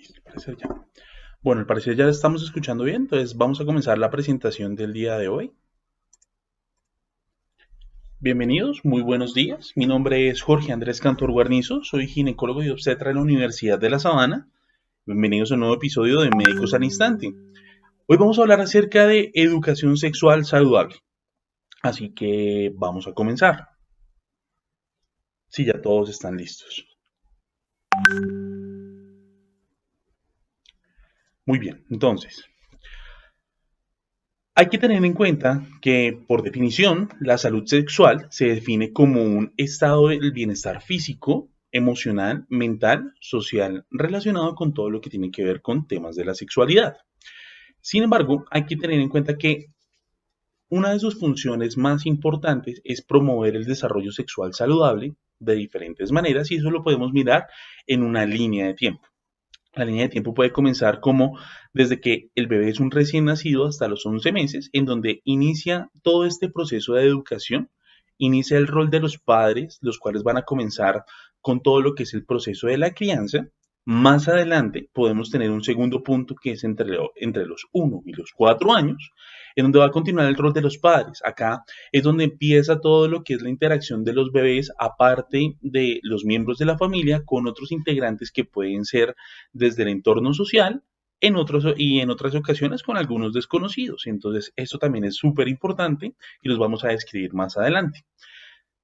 Al parecer ya. Bueno, al parecer ya estamos escuchando bien, entonces vamos a comenzar la presentación del día de hoy. Bienvenidos, muy buenos días. Mi nombre es Jorge Andrés Cantor Guarnizo, soy ginecólogo y obstetra en la Universidad de La Sabana. Bienvenidos a un nuevo episodio de Médicos al Instante. Hoy vamos a hablar acerca de educación sexual saludable. Así que vamos a comenzar. Si ya todos están listos. Muy bien, entonces, hay que tener en cuenta que, por definición, la salud sexual se define como un estado del bienestar físico, emocional, mental, social, relacionado con todo lo que tiene que ver con temas de la sexualidad. Sin embargo, hay que tener en cuenta que una de sus funciones más importantes es promover el desarrollo sexual saludable de diferentes maneras y eso lo podemos mirar en una línea de tiempo. La línea de tiempo puede comenzar como desde que el bebé es un recién nacido hasta los 11 meses, en donde inicia todo este proceso de educación, inicia el rol de los padres, los cuales van a comenzar con todo lo que es el proceso de la crianza. Más adelante podemos tener un segundo punto que es entre los 1 y los 4 años, en donde va a continuar el rol de los padres. Acá es donde empieza todo lo que es la interacción de los bebés, aparte de los miembros de la familia, con otros integrantes que pueden ser desde el entorno social en otras ocasiones con algunos desconocidos. Entonces, esto también es súper importante y los vamos a describir más adelante.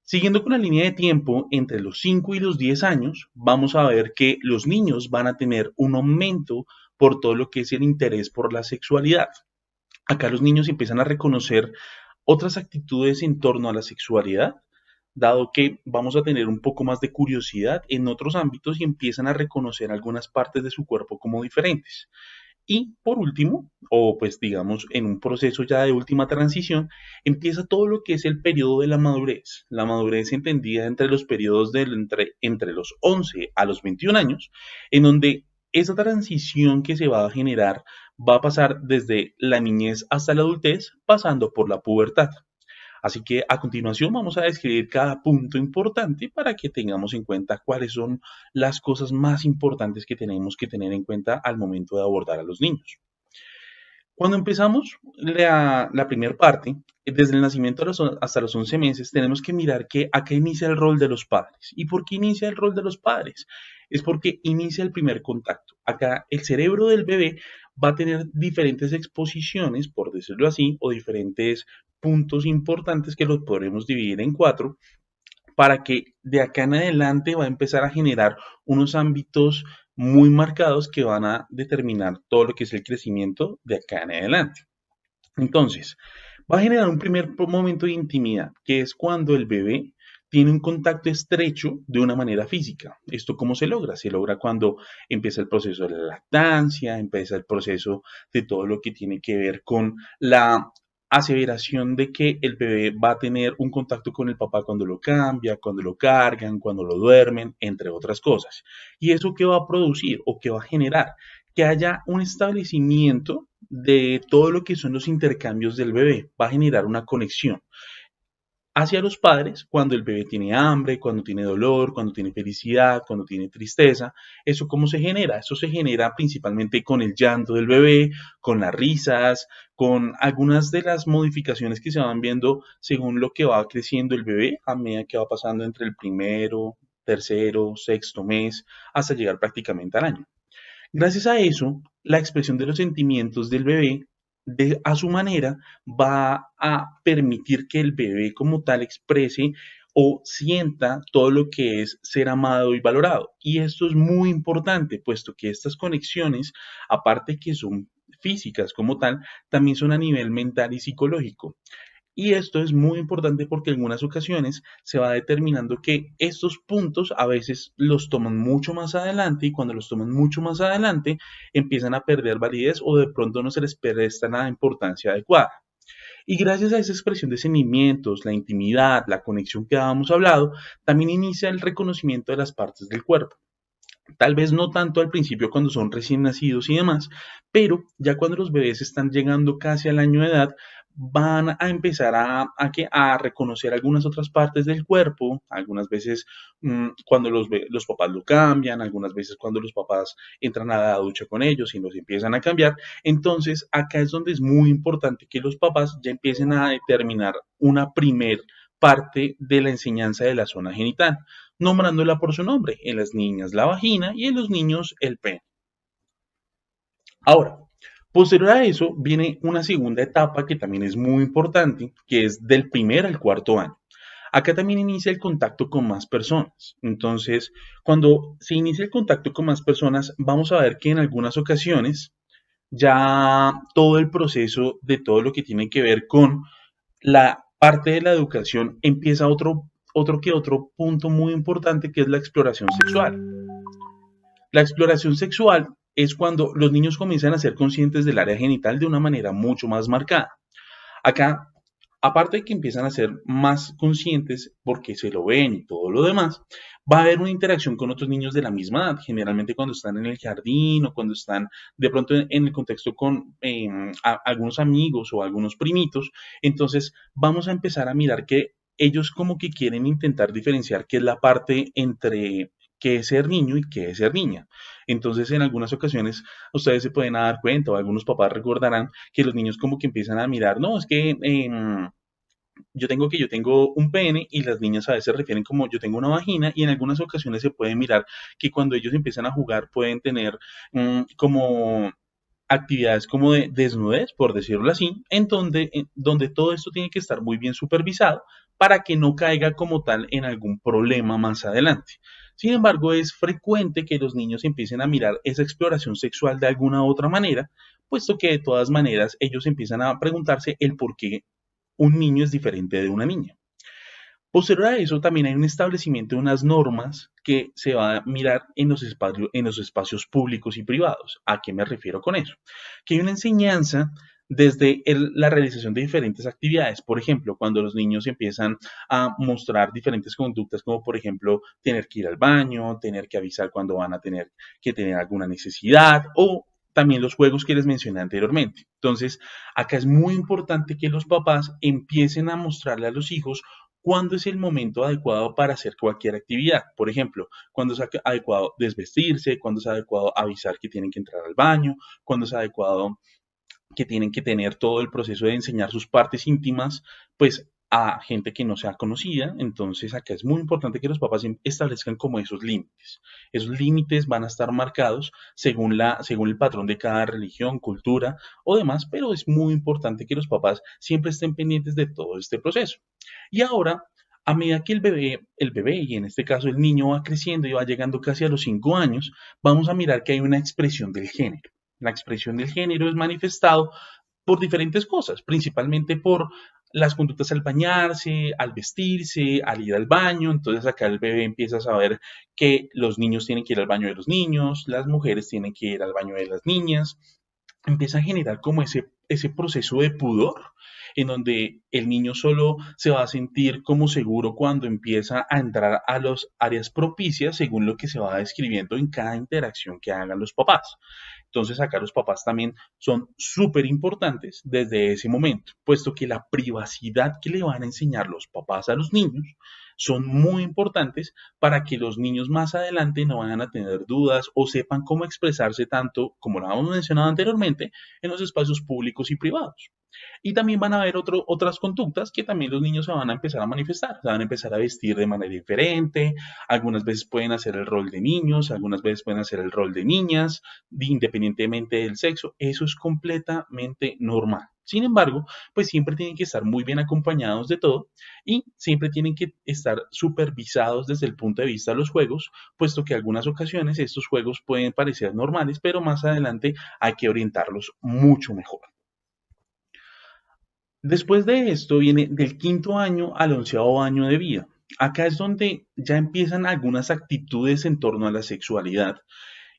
Siguiendo con la línea de tiempo, entre los 5 y los 10 años, vamos a ver que los niños van a tener un aumento por todo lo que es el interés por la sexualidad. Acá los niños empiezan a reconocer otras actitudes en torno a la sexualidad, dado que vamos a tener un poco más de curiosidad en otros ámbitos y empiezan a reconocer algunas partes de su cuerpo como diferentes. Y por último, o pues digamos en un proceso ya de última transición, empieza todo lo que es el periodo de la madurez. La madurez entendida entre los periodos entre los 11 a los 21 años, en donde esa transición que se va a generar va a pasar desde la niñez hasta la adultez, pasando por la pubertad. Así que a continuación vamos a describir cada punto importante para que tengamos en cuenta cuáles son las cosas más importantes que tenemos que tener en cuenta al momento de abordar a los niños. Cuando empezamos la primera parte, desde el nacimiento hasta los 11 meses, tenemos que mirar que acá inicia el rol de los padres. ¿Y por qué inicia el rol de los padres? Es porque inicia el primer contacto. Acá el cerebro del bebé va a tener diferentes exposiciones, por decirlo así, o diferentes puntos importantes que los podremos dividir en cuatro, para que de acá en adelante va a empezar a generar unos ámbitos muy marcados que van a determinar todo lo que es el crecimiento de acá en adelante. Entonces, va a generar un primer momento de intimidad, que es cuando el bebé tiene un contacto estrecho de una manera física. ¿Esto cómo se logra? Se logra cuando empieza el proceso de la lactancia, empieza el proceso de todo lo que tiene que ver con la aseveración de que el bebé va a tener un contacto con el papá cuando lo cambia, cuando lo cargan, cuando lo duermen, entre otras cosas. ¿Y eso qué va a producir o qué va a generar? Que haya un establecimiento de todo lo que son los intercambios del bebé. Va a generar una conexión hacia los padres cuando el bebé tiene hambre, cuando tiene dolor, cuando tiene felicidad, cuando tiene tristeza. ¿Eso cómo se genera? Eso se genera principalmente con el llanto del bebé, con las risas, con algunas de las modificaciones que se van viendo según lo que va creciendo el bebé a medida que va pasando entre el primero, tercero, sexto mes, hasta llegar prácticamente al año. Gracias a eso, la expresión de los sentimientos del bebé, a su manera, va a permitir que el bebé como tal exprese o sienta todo lo que es ser amado y valorado. Y esto es muy importante, puesto que estas conexiones, aparte que son físicas como tal, también son a nivel mental y psicológico. Y esto es muy importante porque en algunas ocasiones se va determinando que estos puntos a veces los toman mucho más adelante y cuando los toman mucho más adelante empiezan a perder validez o de pronto no se les presta la importancia adecuada. Y gracias a esa expresión de sentimientos, la intimidad, la conexión que habíamos hablado, también inicia el reconocimiento de las partes del cuerpo. Tal vez no tanto al principio cuando son recién nacidos y demás, pero ya cuando los bebés están llegando casi al año de edad, van a empezar a reconocer algunas otras partes del cuerpo, algunas veces cuando los papás lo cambian, algunas veces cuando los papás entran a la ducha con ellos y los empiezan a cambiar. Entonces, acá es donde es muy importante que los papás ya empiecen a determinar una primer parte de la enseñanza de la zona genital, nombrándola por su nombre, en las niñas la vagina y en los niños el pene. Ahora, posterior a eso viene una segunda etapa que también es muy importante, que es del primer al cuarto año. Acá también inicia el contacto con más personas. Entonces, cuando se inicia el contacto con más personas, vamos a ver que en algunas ocasiones ya todo el proceso de todo lo que tiene que ver con la parte de la educación empieza otro punto muy importante, que es la exploración sexual. La exploración sexual es cuando los niños comienzan a ser conscientes del área genital de una manera mucho más marcada. Acá, aparte de que empiezan a ser más conscientes porque se lo ven y todo lo demás, va a haber una interacción con otros niños de la misma edad, generalmente cuando están en el jardín o cuando están de pronto en el contexto con algunos amigos o algunos primitos. Entonces vamos a empezar a mirar que ellos como que quieren intentar diferenciar qué es la parte entre qué es ser niño y qué es ser niña. Entonces, en algunas ocasiones, ustedes se pueden dar cuenta, o algunos papás recordarán que los niños como que empiezan a mirar, no, es que yo tengo un pene y las niñas a veces refieren como yo tengo una vagina y en algunas ocasiones se puede mirar que cuando ellos empiezan a jugar pueden tener como actividades como de desnudez, por decirlo así, donde todo esto tiene que estar muy bien supervisado para que no caiga como tal en algún problema más adelante. Sin embargo, es frecuente que los niños empiecen a mirar esa exploración sexual de alguna u otra manera, puesto que de todas maneras ellos empiezan a preguntarse el por qué un niño es diferente de una niña. Posterior a eso, también hay un establecimiento de unas normas que se va a mirar en los espacios públicos y privados. ¿A qué me refiero con eso? Que hay una enseñanza desde la realización de diferentes actividades. Por ejemplo, cuando los niños empiezan a mostrar diferentes conductas, como por ejemplo tener que ir al baño, tener que avisar cuando van a tener que tener alguna necesidad o también los juegos que les mencioné anteriormente. Entonces, acá es muy importante que los papás empiecen a mostrarle a los hijos cuándo es el momento adecuado para hacer cualquier actividad. Por ejemplo, cuándo es adecuado desvestirse, cuándo es adecuado avisar que tienen que entrar al baño, cuándo es adecuado que tienen que tener todo el proceso de enseñar sus partes íntimas, pues a gente que no sea conocida. Entonces acá es muy importante que los papás establezcan como esos límites. Esos límites van a estar marcados según el patrón de cada religión, cultura o demás, pero es muy importante que los papás siempre estén pendientes de todo este proceso. Y ahora, a medida que el bebé y en este caso el niño va creciendo y va llegando casi a los 5 años, vamos a mirar que hay una expresión del género. La expresión del género es manifestado por diferentes cosas, principalmente por las conductas al bañarse, al vestirse, al ir al baño. Entonces acá el bebé empieza a saber que los niños tienen que ir al baño de los niños, las mujeres tienen que ir al baño de las niñas. Empieza a generar como ese proceso de pudor en donde el niño solo se va a sentir como seguro cuando empieza a entrar a las áreas propicias según lo que se va describiendo en cada interacción que hagan los papás. Entonces acá los papás también son súper importantes desde ese momento, puesto que la privacidad que le van a enseñar los papás a los niños son muy importantes para que los niños más adelante no vayan a tener dudas o sepan cómo expresarse tanto, como lo hemos mencionado anteriormente, en los espacios públicos y privados. Y también van a haber otras conductas que también los niños se van a empezar a manifestar, se van a empezar a vestir de manera diferente, algunas veces pueden hacer el rol de niños, algunas veces pueden hacer el rol de niñas, independientemente del sexo, eso es completamente normal. Sin embargo, pues siempre tienen que estar muy bien acompañados de todo y siempre tienen que estar supervisados desde el punto de vista de los juegos, puesto que en algunas ocasiones estos juegos pueden parecer normales, pero más adelante hay que orientarlos mucho mejor. Después de esto viene del quinto año al 11.º año de vida. Acá es donde ya empiezan algunas actitudes en torno a la sexualidad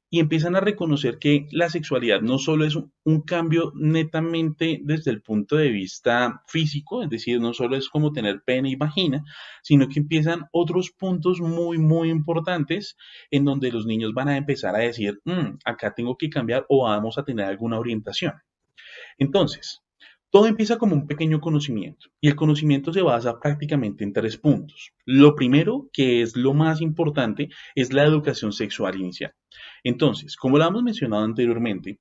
y empiezan a reconocer que la sexualidad no solo es un cambio netamente desde el punto de vista físico, es decir, no solo es como tener pene y vagina, sino que empiezan otros puntos muy, muy importantes en donde los niños van a empezar a decir, acá tengo que cambiar o vamos a tener alguna orientación. Entonces, Todo empieza como un pequeño conocimiento y el conocimiento se basa prácticamente en tres puntos. Lo primero, que es lo más importante, es la educación sexual inicial. Entonces, como lo hemos mencionado anteriormente,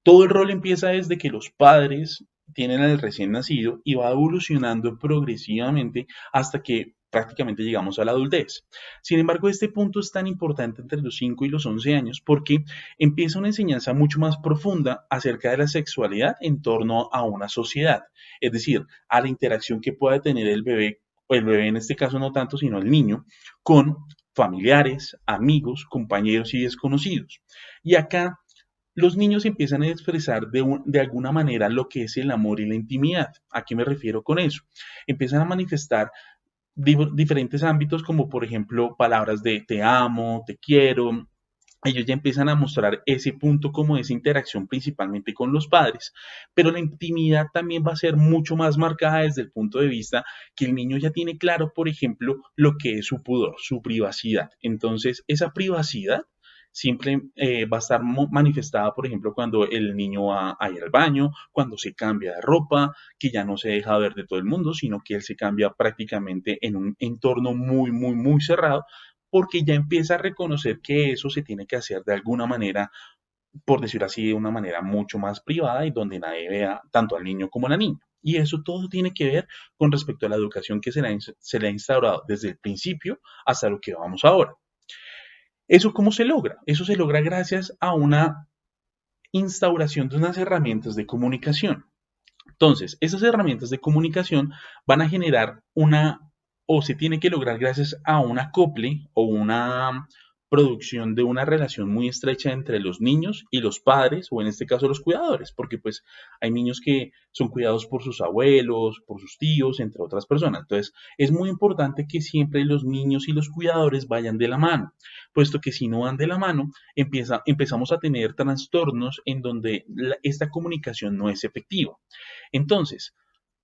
todo el rol empieza desde que los padres tienen al recién nacido y va evolucionando progresivamente hasta que prácticamente llegamos a la adultez. Sin embargo, este punto es tan importante entre los 5 y los 11 años porque empieza una enseñanza mucho más profunda acerca de la sexualidad en torno a una sociedad, es decir, a la interacción que pueda tener el bebé, o el bebé en este caso no tanto, sino el niño, con familiares, amigos, compañeros y desconocidos. Y acá los niños empiezan a expresar de alguna manera lo que es el amor y la intimidad. ¿A qué me refiero con eso? Empiezan a manifestar diferentes ámbitos como por ejemplo palabras de te amo, te quiero. Ellos ya empiezan a mostrar ese punto como esa interacción principalmente con los padres, pero la intimidad también va a ser mucho más marcada desde el punto de vista que el niño ya tiene claro, por ejemplo, lo que es su pudor, su privacidad. Entonces, esa privacidad siempre va a estar manifestada, por ejemplo, cuando el niño va a ir al baño, cuando se cambia de ropa, que ya no se deja ver de todo el mundo, sino que él se cambia prácticamente en un entorno muy, muy, muy cerrado, porque ya empieza a reconocer que eso se tiene que hacer de alguna manera, por decirlo así, de una manera mucho más privada y donde nadie vea tanto al niño como a la niña. Y eso todo tiene que ver con respecto a la educación que se le ha instaurado desde el principio hasta lo que vamos ahora. ¿Eso cómo se logra? Eso se logra gracias a una instauración de unas herramientas de comunicación. Entonces, esas herramientas de comunicación van a generar o se tiene que lograr gracias a un acople o una producción de una relación muy estrecha entre los niños y los padres, o en este caso los cuidadores, porque pues hay niños que son cuidados por sus abuelos, por sus tíos, entre otras personas. Entonces, es muy importante que siempre los niños y los cuidadores vayan de la mano, puesto que si no van de la mano, empezamos a tener trastornos en donde esta comunicación no es efectiva. Entonces,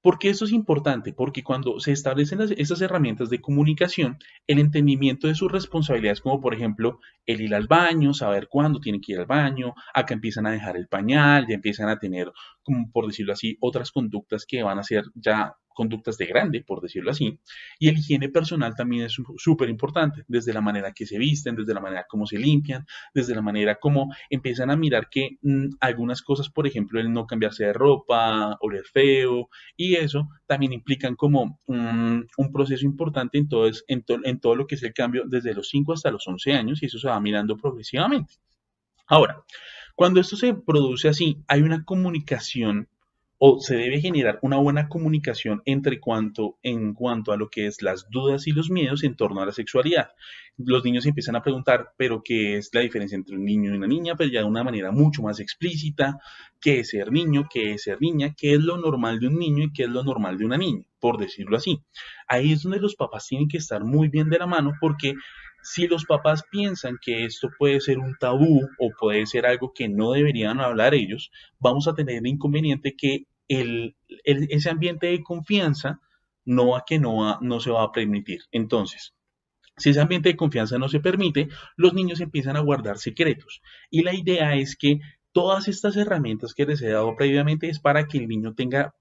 ¿por qué esto es importante? Porque cuando se establecen estas herramientas de comunicación, el entendimiento de sus responsabilidades, como por ejemplo el ir al baño, saber cuándo tiene que ir al baño, acá empiezan a dejar el pañal, ya empiezan a tener, como por decirlo así, otras conductas que van a ser ya conductas de grande, por decirlo así. Y el higiene personal también es súper importante, desde la manera que se visten, desde la manera como se limpian, desde la manera como empiezan a mirar que algunas cosas, por ejemplo, el no cambiarse de ropa, oler feo, y eso también implican como un proceso importante en todo lo que es el cambio desde los 5 hasta los 11 años y eso se va mirando progresivamente. Ahora, cuando esto se produce así, hay una comunicación o se debe generar una buena comunicación en cuanto a lo que es las dudas y los miedos en torno a la sexualidad. Los niños empiezan a preguntar, pero ¿qué es la diferencia entre un niño y una niña? Pero ya de una manera mucho más explícita, ¿qué es ser niño? ¿Qué es ser niña? ¿Qué es lo normal de un niño y qué es lo normal de una niña? Por decirlo así. Ahí es donde los papás tienen que estar muy bien de la mano porque si los papás piensan que esto puede ser un tabú o puede ser algo que no deberían hablar ellos, vamos a tener el inconveniente que ese ambiente de confianza no se va a permitir. Entonces, si ese ambiente de confianza no se permite, los niños empiezan a guardar secretos. Y la idea es que todas estas herramientas que les he dado previamente es para que el niño tenga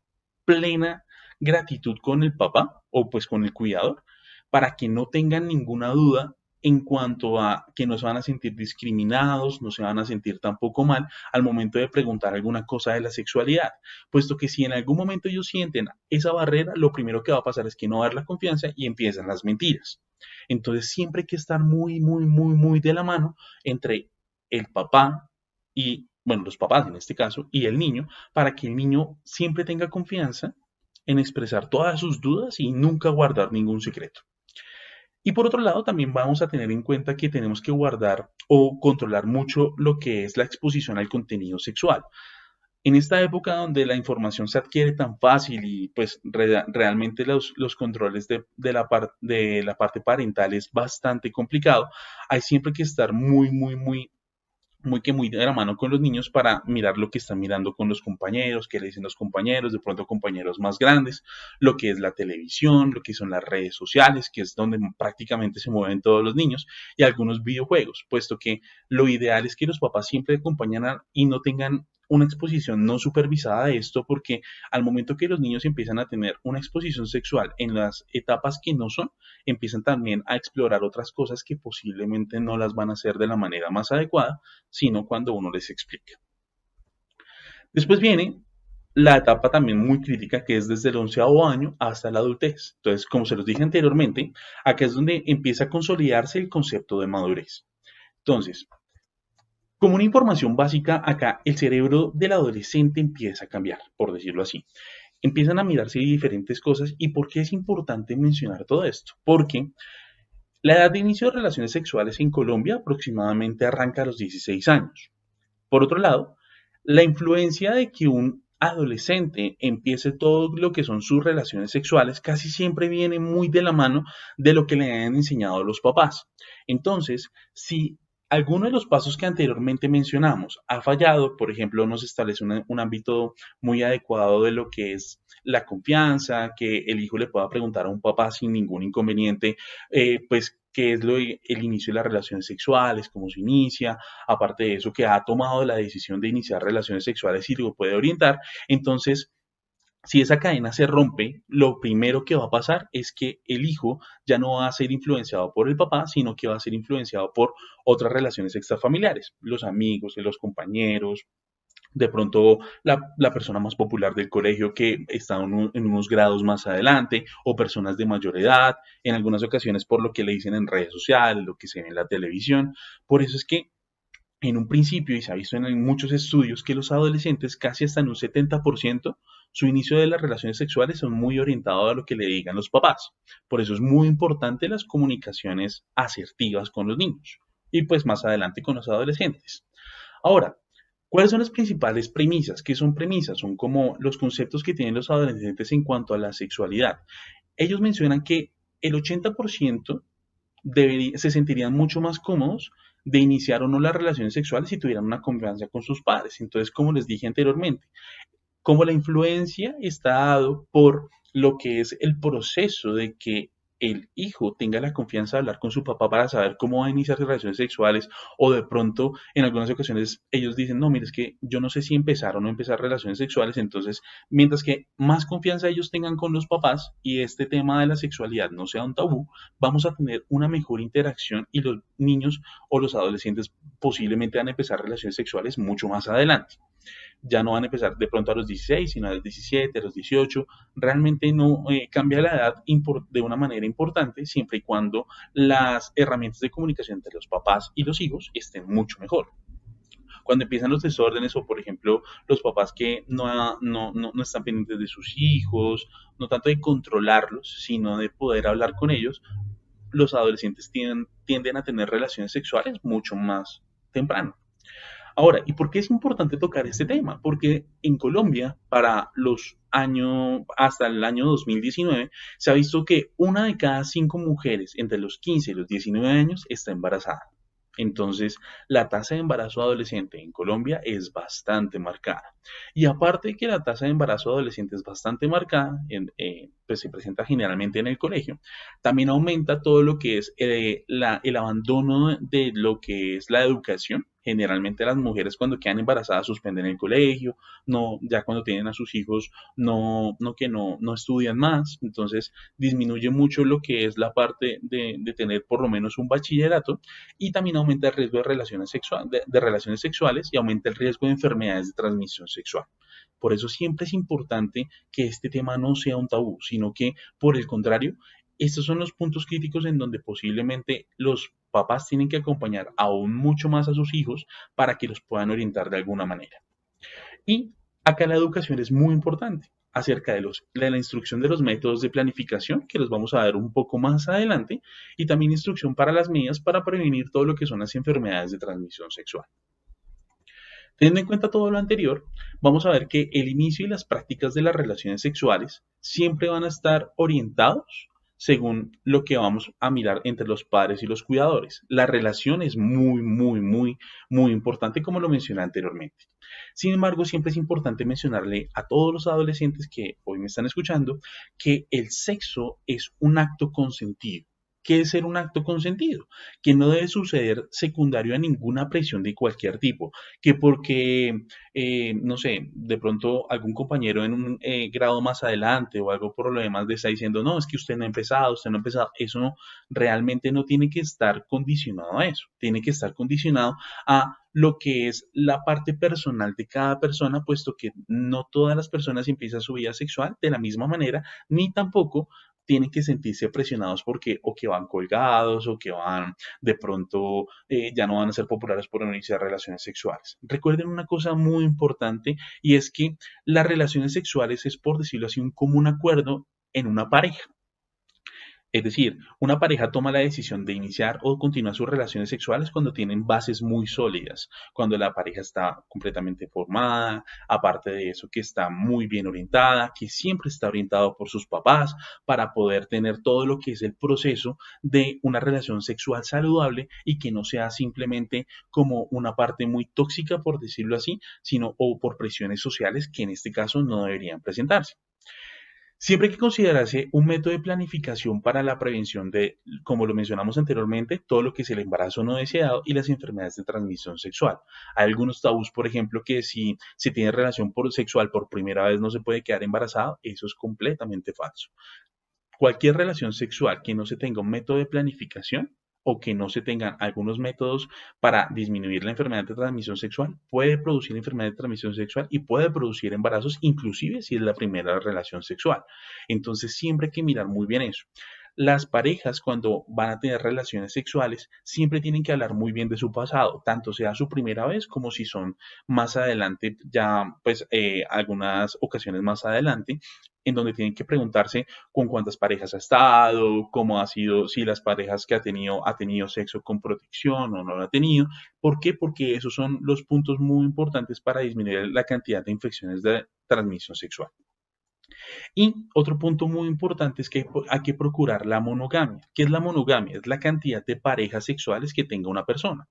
plena gratitud con el papá o pues con el cuidador, para que no tengan ninguna duda en cuanto a que no se van a sentir discriminados, no se van a sentir tampoco mal al momento de preguntar alguna cosa de la sexualidad, puesto que si en algún momento ellos sienten esa barrera, lo primero que va a pasar es que no va a dar la confianza y empiezan las mentiras. Entonces siempre hay que estar muy, muy, muy, muy de la mano entre el papá y, bueno, los papás en este caso, y el niño, para que el niño siempre tenga confianza en expresar todas sus dudas y nunca guardar ningún secreto. Y por otro lado, también vamos a tener en cuenta que tenemos que guardar o controlar mucho lo que es la exposición al contenido sexual. En esta época donde la información se adquiere tan fácil y pues realmente los controles de la parte parental es bastante complicado, hay siempre que estar muy, muy, muy muy de la mano con los niños para mirar lo que están mirando con los compañeros, qué le dicen los compañeros, de pronto compañeros más grandes, lo que es la televisión, lo que son las redes sociales, que es donde prácticamente se mueven todos los niños, y algunos videojuegos, puesto que lo ideal es que los papás siempre acompañen y no tengan una exposición no supervisada de esto, porque al momento que los niños empiezan a tener una exposición sexual en las etapas que no son, empiezan también a explorar otras cosas que posiblemente no las van a hacer de la manera más adecuada, sino cuando uno les explica. Después viene la etapa también muy crítica, que es desde el 11.º año hasta la adultez. Entonces, como se los dije anteriormente, acá es donde empieza a consolidarse el concepto de madurez. Entonces, como una información básica, acá el cerebro del adolescente empieza a cambiar, por decirlo así. Empiezan a mirarse diferentes cosas. ¿Y por qué es importante mencionar todo esto? Porque la edad de inicio de relaciones sexuales en Colombia aproximadamente arranca a los 16 años. Por otro lado, la influencia de que un adolescente empiece todo lo que son sus relaciones sexuales casi siempre viene muy de la mano de lo que le han enseñado los papás. Entonces, si alguno de los pasos que anteriormente mencionamos ha fallado, por ejemplo, no se establece un ámbito muy adecuado de lo que es la confianza, que el hijo le pueda preguntar a un papá sin ningún inconveniente, pues qué es el inicio de las relaciones sexuales, cómo se inicia, aparte de eso, que ha tomado la decisión de iniciar relaciones sexuales y lo puede orientar. Entonces, si esa cadena se rompe, lo primero que va a pasar es que el hijo ya no va a ser influenciado por el papá, sino que va a ser influenciado por otras relaciones extrafamiliares, los amigos, los compañeros, de pronto la persona más popular del colegio que está en unos grados más adelante, o personas de mayor edad, en algunas ocasiones por lo que le dicen en redes sociales, lo que se ve en la televisión. Por eso es que en un principio, y se ha visto en muchos estudios, que los adolescentes, casi hasta en un 70%, su inicio de las relaciones sexuales son muy orientados a lo que le digan los papás. Por eso es muy importante las comunicaciones asertivas con los niños y pues más adelante con los adolescentes. Ahora, ¿cuáles son las principales premisas? ¿Qué son premisas? Son como los conceptos que tienen los adolescentes en cuanto a la sexualidad. Ellos mencionan que el 80% se sentirían mucho más cómodos de iniciar o no las relaciones sexuales si tuvieran una confianza con sus padres. Entonces, como les dije anteriormente, como la influencia está dado por lo que es el proceso de que el hijo tenga la confianza de hablar con su papá para saber cómo va a iniciar relaciones sexuales, o de pronto en algunas ocasiones ellos dicen, no, mire, es que yo no sé si empezar o no empezar relaciones sexuales. Entonces, mientras que más confianza ellos tengan con los papás y este tema de la sexualidad no sea un tabú, vamos a tener una mejor interacción y los niños o los adolescentes posiblemente van a empezar relaciones sexuales mucho más adelante. Ya no van a empezar de pronto a los 16, sino a los 17, a los 18. Realmente no cambia la edad de una manera importante, siempre y cuando las herramientas de comunicación entre los papás y los hijos estén mucho mejor. Cuando empiezan los desórdenes, o por ejemplo los papás que no están pendientes de sus hijos, no tanto de controlarlos, sino de poder hablar con ellos, los adolescentes tienden a tener relaciones sexuales mucho más temprano. Ahora, ¿y por qué es importante tocar este tema? Porque en Colombia, para los años, hasta el año 2019, se ha visto que una de cada 5 mujeres entre los 15 y los 19 años está embarazada. Entonces, la tasa de embarazo adolescente en Colombia es bastante marcada. Y aparte de que la tasa de embarazo adolescente es bastante marcada, pues se presenta generalmente en el colegio, también aumenta todo lo que es el abandono de lo que es la educación. Generalmente las mujeres cuando quedan embarazadas suspenden el colegio, no, ya cuando tienen a sus hijos no estudian más. Entonces disminuye mucho lo que es la parte de tener por lo menos un bachillerato, y también aumenta el riesgo de relaciones sexuales, y aumenta el riesgo de enfermedades de transmisión sexual. Por eso siempre es importante que este tema no sea un tabú, sino que por el contrario, estos son los puntos críticos en donde posiblemente los papás tienen que acompañar aún mucho más a sus hijos para que los puedan orientar de alguna manera. Y acá la educación es muy importante acerca de la instrucción de los métodos de planificación, que los vamos a ver un poco más adelante, y también instrucción para las medidas para prevenir todo lo que son las enfermedades de transmisión sexual. Teniendo en cuenta todo lo anterior, vamos a ver que el inicio y las prácticas de las relaciones sexuales siempre van a estar orientados según lo que vamos a mirar entre los padres y los cuidadores. La relación es muy, muy, muy, muy importante, como lo mencioné anteriormente. Sin embargo, siempre es importante mencionarle a todos los adolescentes que hoy me están escuchando que el sexo es un acto consentido. qué es ser un acto consentido, que no debe suceder secundario a ninguna presión de cualquier tipo, que porque, no sé, de pronto algún compañero en un grado más adelante o algo por lo demás le está diciendo, no, es que usted no ha empezado, usted no ha empezado, eso no, realmente no tiene que estar condicionado a eso, tiene que estar condicionado a lo que es la parte personal de cada persona, puesto que no todas las personas empiezan su vida sexual de la misma manera, ni tampoco tienen que sentirse presionados porque o que van colgados o que van de pronto ya no van a ser populares por iniciar relaciones sexuales. Recuerden una cosa muy importante y es que las relaciones sexuales es, por decirlo así, un común acuerdo en una pareja. Es decir, una pareja toma la decisión de iniciar o continuar sus relaciones sexuales cuando tienen bases muy sólidas, cuando la pareja está completamente formada, aparte de eso que está muy bien orientada, que siempre está orientado por sus papás para poder tener todo lo que es el proceso de una relación sexual saludable y que no sea simplemente como una parte muy tóxica, por decirlo así, sino o por presiones sociales que en este caso no deberían presentarse. Siempre hay que considerarse un método de planificación para la prevención de, como lo mencionamos anteriormente, todo lo que es el embarazo no deseado y las enfermedades de transmisión sexual. Hay algunos tabús, por ejemplo, que si se tiene relación sexual por primera vez no se puede quedar embarazado. Eso es completamente falso. Cualquier relación sexual que no se tenga un método de planificación o que no se tengan algunos métodos para disminuir la enfermedad de transmisión sexual puede producir enfermedad de transmisión sexual y puede producir embarazos, inclusive si es la primera relación sexual. Entonces siempre hay que mirar muy bien eso. Las parejas cuando van a tener relaciones sexuales siempre tienen que hablar muy bien de su pasado, tanto sea su primera vez como si son más adelante, ya pues algunas ocasiones más adelante, en donde tienen que preguntarse con cuántas parejas ha estado, cómo ha sido, si las parejas que ha tenido sexo con protección o no lo ha tenido. ¿Por qué? Porque esos son los puntos muy importantes para disminuir la cantidad de infecciones de transmisión sexual. Y otro punto muy importante es que hay que procurar la monogamia. ¿Qué es la monogamia? Es la cantidad de parejas sexuales que tenga una persona.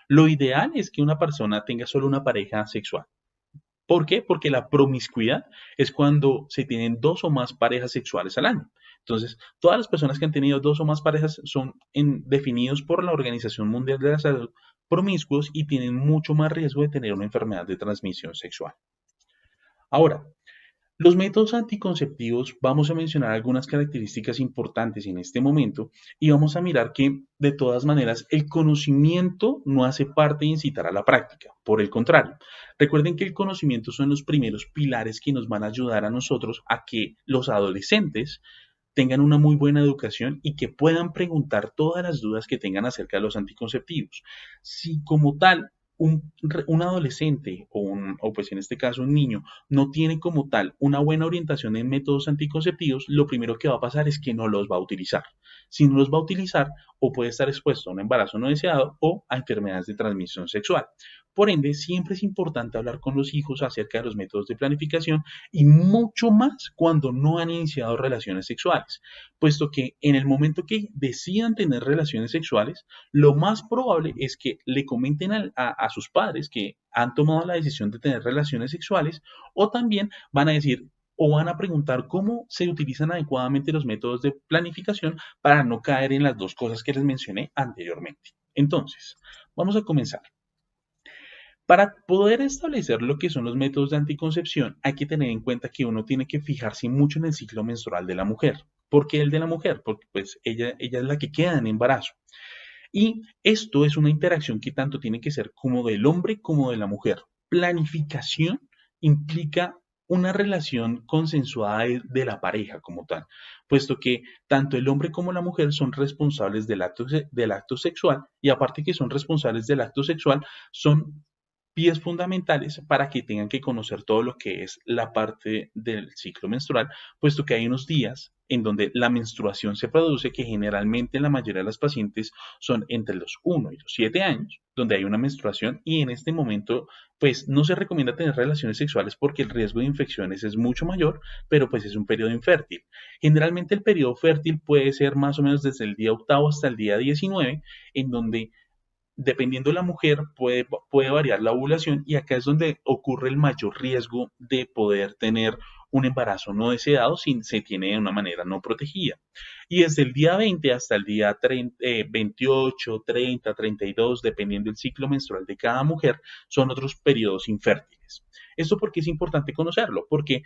Lo ideal es que una persona tenga solo una pareja sexual. ¿Por qué? Porque la promiscuidad es cuando se tienen dos o más parejas sexuales al año. Entonces, todas las personas que han tenido dos o más parejas son definidos por la Organización Mundial de la Salud promiscuos y tienen mucho más riesgo de tener una enfermedad de transmisión sexual. Ahora, los métodos anticonceptivos, vamos a mencionar algunas características importantes en este momento y vamos a mirar que de todas maneras el conocimiento no hace parte de incitar a la práctica, por el contrario. Recuerden que el conocimiento son los primeros pilares que nos van a ayudar a nosotros a que los adolescentes tengan una muy buena educación y que puedan preguntar todas las dudas que tengan acerca de los anticonceptivos. Si como tal un adolescente o pues en este caso un niño no tiene como tal una buena orientación en métodos anticonceptivos, lo primero que va a pasar es que no los va a utilizar. Si no los va a utilizar, o puede estar expuesto a un embarazo no deseado o a enfermedades de transmisión sexual. Por ende, siempre es importante hablar con los hijos acerca de los métodos de planificación y mucho más cuando no han iniciado relaciones sexuales, puesto que en el momento que decidan tener relaciones sexuales, lo más probable es que le comenten a sus padres que han tomado la decisión de tener relaciones sexuales o también van a decir o van a preguntar cómo se utilizan adecuadamente los métodos de planificación para no caer en las dos cosas que les mencioné anteriormente. Entonces, vamos a comenzar. Para poder establecer lo que son los métodos de anticoncepción, hay que tener en cuenta que uno tiene que fijarse mucho en el ciclo menstrual de la mujer. ¿Por qué el de la mujer? Porque pues ella es la que queda en embarazo. Y esto es una interacción que tanto tiene que ser como del hombre como de la mujer. Planificación implica una relación consensuada de la pareja como tal, puesto que tanto el hombre como la mujer son responsables del acto sexual y aparte que son responsables del acto sexual, son pies fundamentales para que tengan que conocer todo lo que es la parte del ciclo menstrual, puesto que hay unos días en donde la menstruación se produce, que generalmente en la mayoría de las pacientes son entre los 1 y los 7 años, donde hay una menstruación y en este momento pues no se recomienda tener relaciones sexuales porque el riesgo de infecciones es mucho mayor, pero pues es un periodo infértil. Generalmente el periodo fértil puede ser más o menos desde el día octavo hasta el día 19, en donde dependiendo de la mujer, puede variar la ovulación y acá es donde ocurre el mayor riesgo de poder tener un embarazo no deseado si se tiene de una manera no protegida. Y desde el día 20 hasta el día 28, 30, 32, dependiendo del ciclo menstrual de cada mujer, son otros periodos infértiles. ¿Esto por qué es importante conocerlo? Porque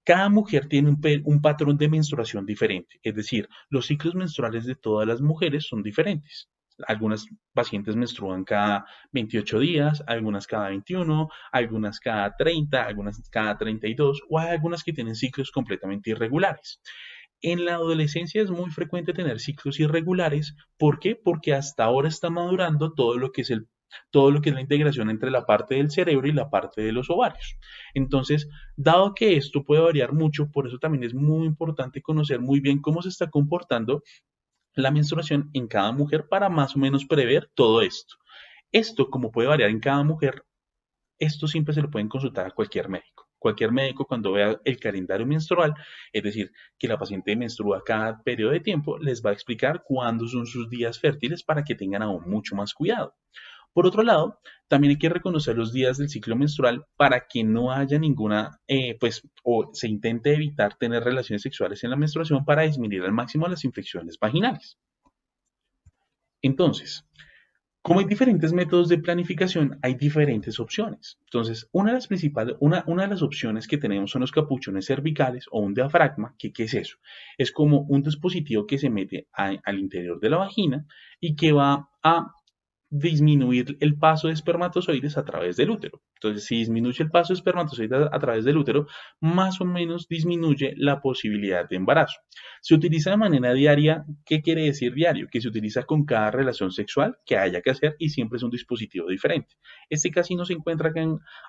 cada mujer tiene un patrón de menstruación diferente, es decir, los ciclos menstruales de todas las mujeres son diferentes. Algunas pacientes menstruan cada 28 días, algunas cada 21, algunas cada 30, algunas cada 32, o hay algunas que tienen ciclos completamente irregulares. En la adolescencia es muy frecuente tener ciclos irregulares. ¿Por qué? Porque hasta ahora está madurando todo lo que es la integración entre la parte del cerebro y la parte de los ovarios. Entonces, dado que esto puede variar mucho, por eso también es muy importante conocer muy bien cómo se está comportando la menstruación en cada mujer para más o menos prever todo esto. Esto, como puede variar en cada mujer, esto siempre se lo pueden consultar a cualquier médico. Cualquier médico cuando vea el calendario menstrual, es decir, que la paciente menstrua cada periodo de tiempo, les va a explicar cuándo son sus días fértiles para que tengan aún mucho más cuidado. Por otro lado, también hay que reconocer los días del ciclo menstrual para que no haya ninguna, o se intente evitar tener relaciones sexuales en la menstruación para disminuir al máximo las infecciones vaginales. Entonces, como hay diferentes métodos de planificación, hay diferentes opciones. Entonces, una de las opciones que tenemos son los capuchones cervicales o un diafragma. ¿Qué es eso? Es como un dispositivo que se mete al interior de la vagina y que va a disminuir el paso de espermatozoides a través del útero. Entonces, si disminuye el paso de espermatozoides a través del útero, más o menos disminuye la posibilidad de embarazo. Se utiliza de manera diaria. ¿Qué quiere decir diario? Que se utiliza con cada relación sexual que haya que hacer y siempre es un dispositivo diferente. Este casi no se encuentra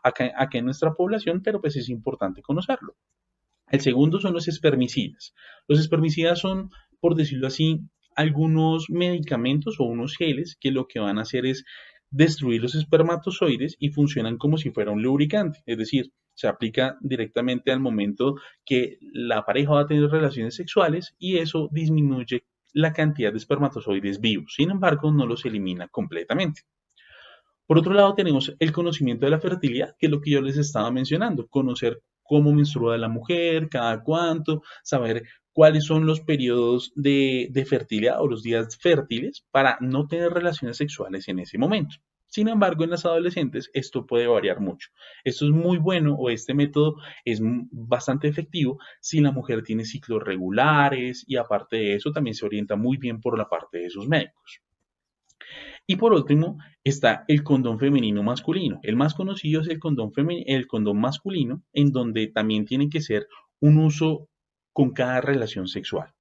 acá en nuestra población, pero pues es importante conocerlo. El segundo son los espermicidas. Los espermicidas son, por decirlo así, algunos medicamentos o unos geles que lo que van a hacer es destruir los espermatozoides y funcionan como si fuera un lubricante. Es decir, se aplica directamente al momento que la pareja va a tener relaciones sexuales y eso disminuye la cantidad de espermatozoides vivos. Sin embargo, no los elimina completamente. Por otro lado, tenemos el conocimiento de la fertilidad, que es lo que yo les estaba mencionando, conocer cómo menstrua la mujer, cada cuánto, saber cuáles son los periodos de fertilidad o los días fértiles para no tener relaciones sexuales en ese momento. Sin embargo, en las adolescentes esto puede variar mucho. Esto es muy bueno o este método es bastante efectivo si la mujer tiene ciclos regulares y aparte de eso también se orienta muy bien por la parte de sus médicos. Y por último está el condón femenino masculino. El más conocido es el condón masculino, en donde también tiene que ser un uso con cada relación sexual.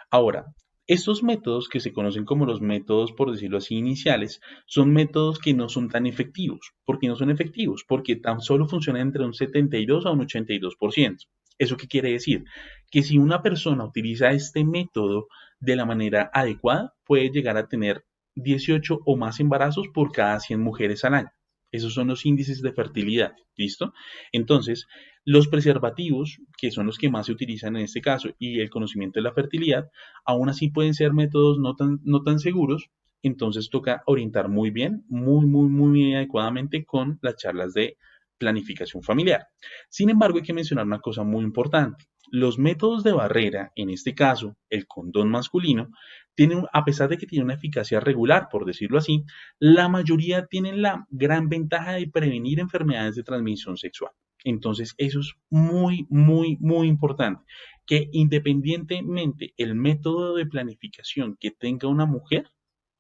Ahora, estos métodos que se conocen como los métodos, por decirlo así, iniciales, son métodos que no son tan efectivos. ¿Por qué no son efectivos? Porque tan solo funcionan entre un 72 a un 82%. ¿Eso qué quiere decir? Que si una persona utiliza este método de la manera adecuada, puede llegar a tener 18 o más embarazos por cada 100 mujeres al año. Esos son los índices de fertilidad, ¿listo? Entonces, los preservativos, que son los que más se utilizan en este caso, y el conocimiento de la fertilidad, aún así pueden ser métodos no tan seguros, entonces toca orientar muy bien, muy adecuadamente con las charlas de planificación familiar. Sin embargo, hay que mencionar una cosa muy importante. Los métodos de barrera, en este caso, el condón masculino, a pesar de que tienen una eficacia regular, por decirlo así, la mayoría tienen la gran ventaja de prevenir enfermedades de transmisión sexual. Entonces, eso es muy importante, que independientemente el método de planificación que tenga una mujer,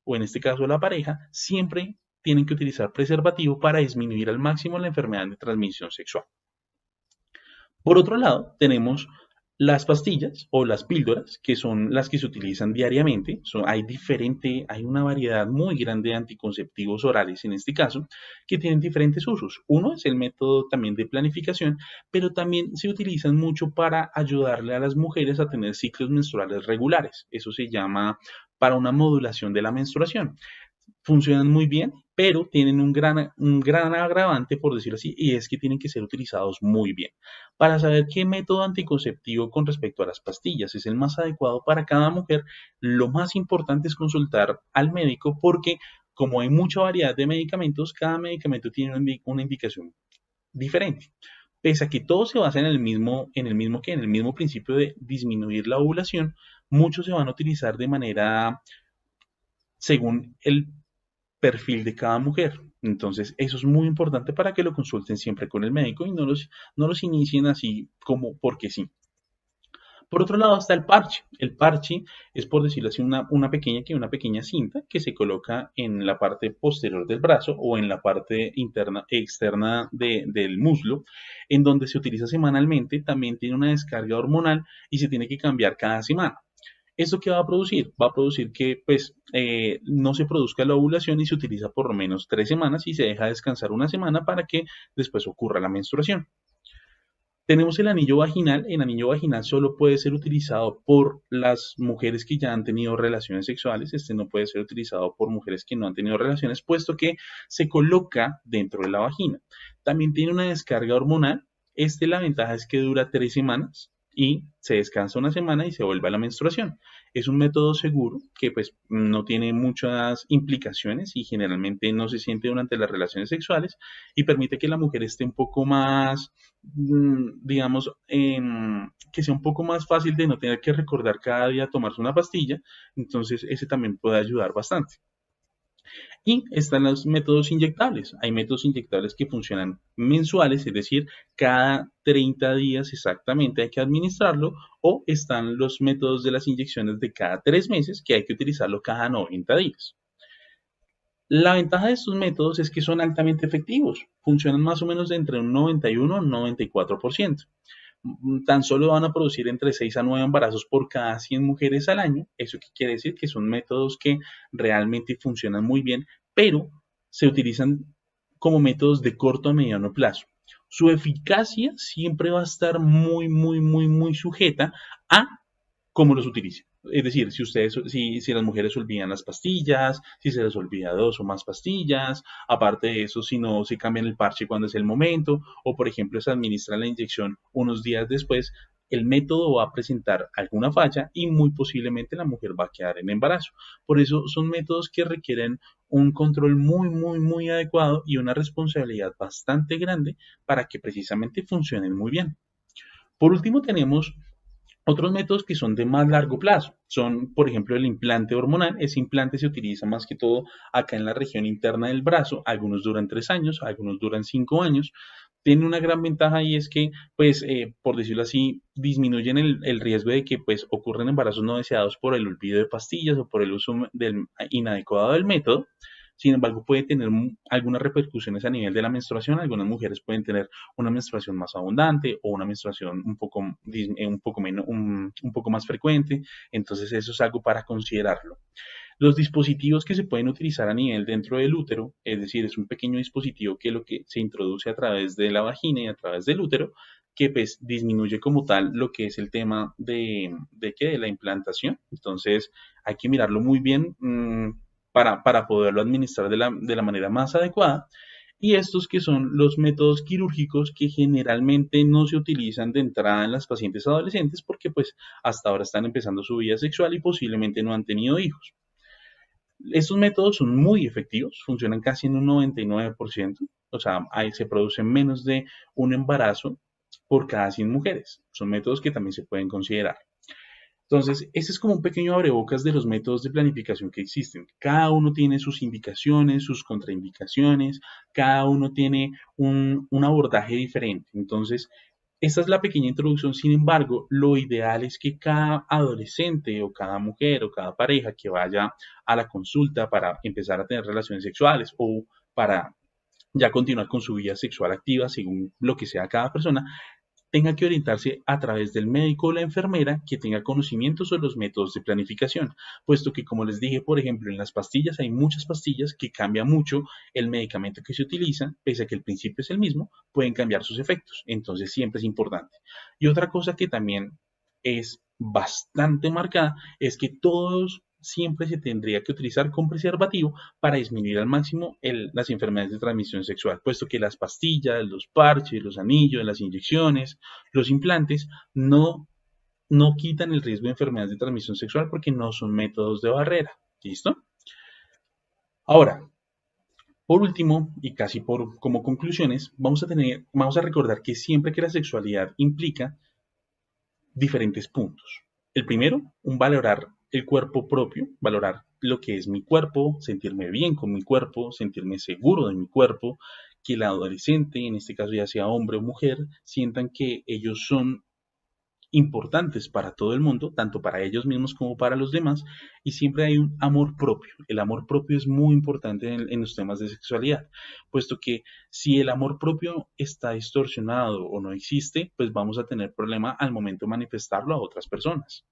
o en este caso la pareja, siempre tienen que utilizar preservativo para disminuir al máximo la enfermedad de transmisión sexual. Por otro lado, tenemos las pastillas o las píldoras, que son las que se utilizan diariamente. Hay una variedad muy grande de anticonceptivos orales en este caso, que tienen diferentes usos. Uno es el método también de planificación, pero también se utilizan mucho para ayudarle a las mujeres a tener ciclos menstruales regulares. Eso se llama para una modulación de la menstruación. Funcionan muy bien, pero tienen un gran agravante, por decirlo así, y es que tienen que ser utilizados muy bien. Para saber qué método anticonceptivo con respecto a las pastillas es el más adecuado para cada mujer, lo más importante es consultar al médico porque como hay mucha variedad de medicamentos, cada medicamento tiene una indicación diferente. pese a que todo se basa en el mismo principio de disminuir la ovulación, muchos se van a utilizar de manera según el perfil de cada mujer. Entonces, eso es muy importante para que lo consulten siempre con el médico y no los inicien así como porque sí. Por otro lado está el parche. El parche es, por decirlo así, una pequeña cinta que se coloca en la parte posterior del brazo o en la parte interna, externa del muslo, en donde se utiliza semanalmente. También tiene una descarga hormonal y se tiene que cambiar cada semana. ¿Esto qué va a producir? Va a producir que pues, no se produzca la ovulación y se utiliza por lo menos 3 semanas y se deja descansar una semana para que después ocurra la menstruación. Tenemos el anillo vaginal. El anillo vaginal solo puede ser utilizado por las mujeres que ya han tenido relaciones sexuales. Este no puede ser utilizado por mujeres que no han tenido relaciones, puesto que se coloca dentro de la vagina. También tiene una descarga hormonal. La ventaja es que dura 3 semanas y se descansa una semana y se vuelve a la menstruación. Es un método seguro que pues no tiene muchas implicaciones y generalmente no se siente durante las relaciones sexuales y permite que la mujer esté un poco más digamos, que sea un poco más fácil de no tener que recordar cada día tomarse una pastilla, entonces ese también puede ayudar bastante. Y están los métodos inyectables. Hay métodos inyectables que funcionan mensuales, es decir, cada 30 días exactamente hay que administrarlo, o están los métodos de las inyecciones de cada 3 meses, que hay que utilizarlo cada 90 días. La ventaja de estos métodos es que son altamente efectivos, funcionan más o menos de entre un 91 a un 94%. Tan solo van a producir entre 6 a 9 embarazos por cada 100 mujeres al año. ¿Eso qué quiere decir? Que son métodos que realmente funcionan muy bien, pero se utilizan como métodos de corto a mediano plazo. Su eficacia siempre va a estar muy sujeta a cómo los utilicen. Es decir, si las mujeres olvidan las pastillas, si se les olvida 2 o más pastillas, aparte de eso, si no se cambian el parche cuando es el momento, o por ejemplo se administra la inyección unos días después, el método va a presentar alguna falla y muy posiblemente la mujer va a quedar en embarazo. Por eso son métodos que requieren un control muy adecuado y una responsabilidad bastante grande para que precisamente funcionen muy bien. Por último, tenemos otros métodos que son de más largo plazo son, por ejemplo, el implante hormonal. Ese implante se utiliza más que todo acá en la región interna del brazo. Algunos duran 3 años, algunos duran 5 años. Tiene una gran ventaja y es que, pues, por decirlo así, disminuyen el riesgo de que pues, ocurran embarazos no deseados por el olvido de pastillas o por el uso inadecuado del método. Sin embargo, puede tener algunas repercusiones a nivel de la menstruación. Algunas mujeres pueden tener una menstruación más abundante o una menstruación un poco más frecuente. Entonces, eso es algo para considerarlo. Los dispositivos que se pueden utilizar a nivel dentro del útero, es decir, es un pequeño dispositivo que lo que se introduce a través de la vagina y a través del útero, que pues disminuye como tal lo que es el tema de la implantación. Entonces, hay que mirarlo muy bien para poderlo administrar de la manera más adecuada. Y estos que son los métodos quirúrgicos que generalmente no se utilizan de entrada en las pacientes adolescentes porque pues hasta ahora están empezando su vida sexual y posiblemente no han tenido hijos. Estos métodos son muy efectivos, funcionan casi en un 99%, o sea, se produce menos de un embarazo por cada 100 mujeres. Son métodos que también se pueden considerar. Entonces, este es como un pequeño abrebocas de los métodos de planificación que existen. Cada uno tiene sus indicaciones, sus contraindicaciones, cada uno tiene un abordaje diferente. Entonces, esta es la pequeña introducción. Sin embargo, lo ideal es que cada adolescente o cada mujer o cada pareja que vaya a la consulta para empezar a tener relaciones sexuales o para ya continuar con su vida sexual activa, según lo que sea cada persona, tenga que orientarse a través del médico o la enfermera que tenga conocimiento sobre los métodos de planificación, puesto que como les dije, por ejemplo, en las pastillas hay muchas pastillas que cambia mucho el medicamento que se utiliza, pese a que el principio es el mismo, pueden cambiar sus efectos, entonces siempre es importante. Y otra cosa que también es bastante marcada es que todos siempre se tendría que utilizar con preservativo para disminuir al máximo las enfermedades de transmisión sexual, puesto que las pastillas, los parches, los anillos, las inyecciones, los implantes no quitan el riesgo de enfermedades de transmisión sexual porque no son métodos de barrera. ¿Listo? Ahora, Por último, y casi por como conclusiones, vamos a recordar que siempre que la sexualidad implica diferentes puntos. El primero, un valorar el cuerpo propio, valorar lo que es mi cuerpo, sentirme bien con mi cuerpo, sentirme seguro de mi cuerpo, que el adolescente, en este caso ya sea hombre o mujer, sientan que ellos son importantes para todo el mundo, tanto para ellos mismos como para los demás, y siempre hay un amor propio. El amor propio es muy importante en los temas de sexualidad, puesto que si el amor propio está distorsionado o no existe, pues vamos a tener problema al momento de manifestarlo a otras personas.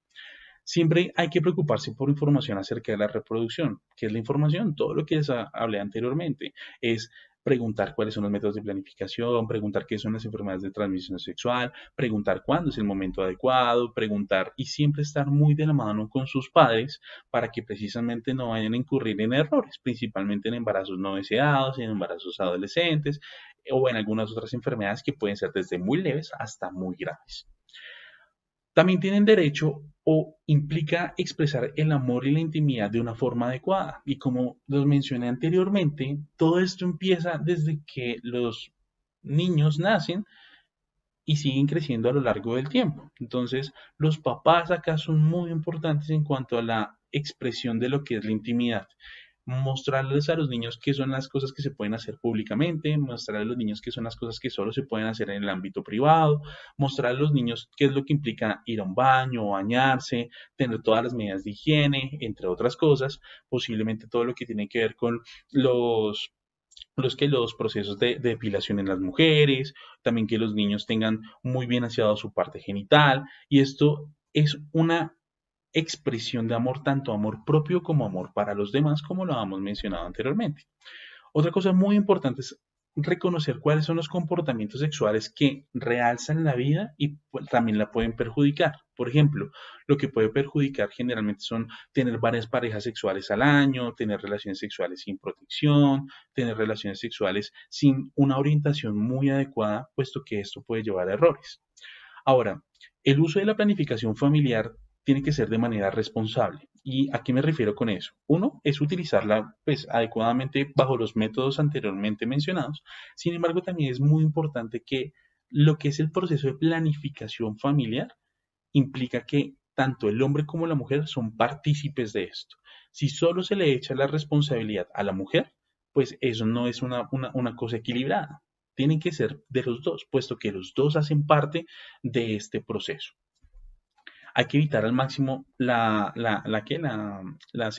Siempre hay que preocuparse por información acerca de la reproducción. ¿Qué es la información? Todo lo que les hablé anteriormente. Es preguntar cuáles son los métodos de planificación, preguntar qué son las enfermedades de transmisión sexual, preguntar cuándo es el momento adecuado, preguntar y siempre estar muy de la mano con sus padres para que precisamente no vayan a incurrir en errores, principalmente en embarazos no deseados, en embarazos adolescentes o en algunas otras enfermedades que pueden ser desde muy leves hasta muy graves. También tienen derecho o implica expresar el amor y la intimidad de una forma adecuada. Y como los mencioné anteriormente, todo esto empieza desde que los niños nacen y siguen creciendo a lo largo del tiempo. Entonces, los papás acá son muy importantes en cuanto a la expresión de lo que es la intimidad. Mostrarles a los niños qué son las cosas que se pueden hacer públicamente, mostrar a los niños qué son las cosas que solo se pueden hacer en el ámbito privado, mostrar a los niños qué es lo que implica ir a un baño, bañarse, tener todas las medidas de higiene, entre otras cosas, posiblemente todo lo que tiene que ver con los los procesos de depilación en las mujeres, también que los niños tengan muy bien aseado su parte genital, y esto es una expresión de amor, tanto amor propio como amor para los demás, como lo hemos mencionado anteriormente. Otra cosa muy importante es reconocer cuáles son los comportamientos sexuales que realzan la vida y pues, también la pueden perjudicar. Por ejemplo, lo que puede perjudicar generalmente son tener varias parejas sexuales al año, tener relaciones sexuales sin protección, tener relaciones sexuales sin una orientación muy adecuada, puesto que esto puede llevar a errores. Ahora, el uso de la planificación familiar tiene que ser de manera responsable. ¿Y a qué me refiero con eso? Uno es utilizarla pues adecuadamente bajo los métodos anteriormente mencionados. Sin embargo, también es muy importante que lo que es el proceso de planificación familiar implica que tanto el hombre como la mujer son partícipes de esto. Si solo se le echa la responsabilidad a la mujer, pues eso no es una cosa equilibrada. Tienen que ser de los dos, puesto que los dos hacen parte de este proceso. Hay que evitar al máximo las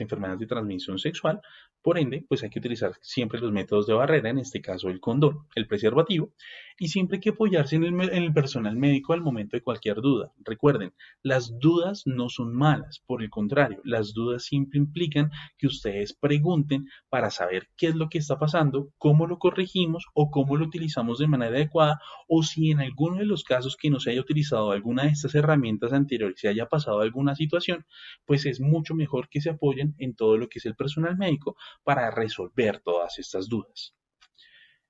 enfermedades de transmisión sexual. Por ende, pues hay que utilizar siempre los métodos de barrera, en este caso el condón, el preservativo, y siempre hay que apoyarse en el personal médico al momento de cualquier duda. Recuerden, las dudas no son malas, por el contrario, las dudas siempre implican que ustedes pregunten para saber qué es lo que está pasando, cómo lo corregimos o cómo lo utilizamos de manera adecuada o si en alguno de los casos que no se haya utilizado alguna de estas herramientas anteriores, se haya pasado alguna situación, pues es mucho mejor que se apoyen en todo lo que es el personal médico para resolver todas estas dudas.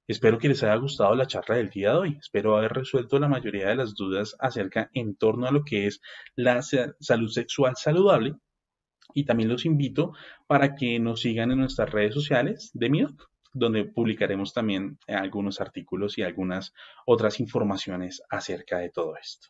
Espero que les haya gustado la charla del día de hoy. Espero haber resuelto la mayoría de las dudas acerca en torno a lo que es la salud sexual saludable y también los invito para que nos sigan en nuestras redes sociales de MIDOC, donde publicaremos también algunos artículos y algunas otras informaciones acerca de todo esto.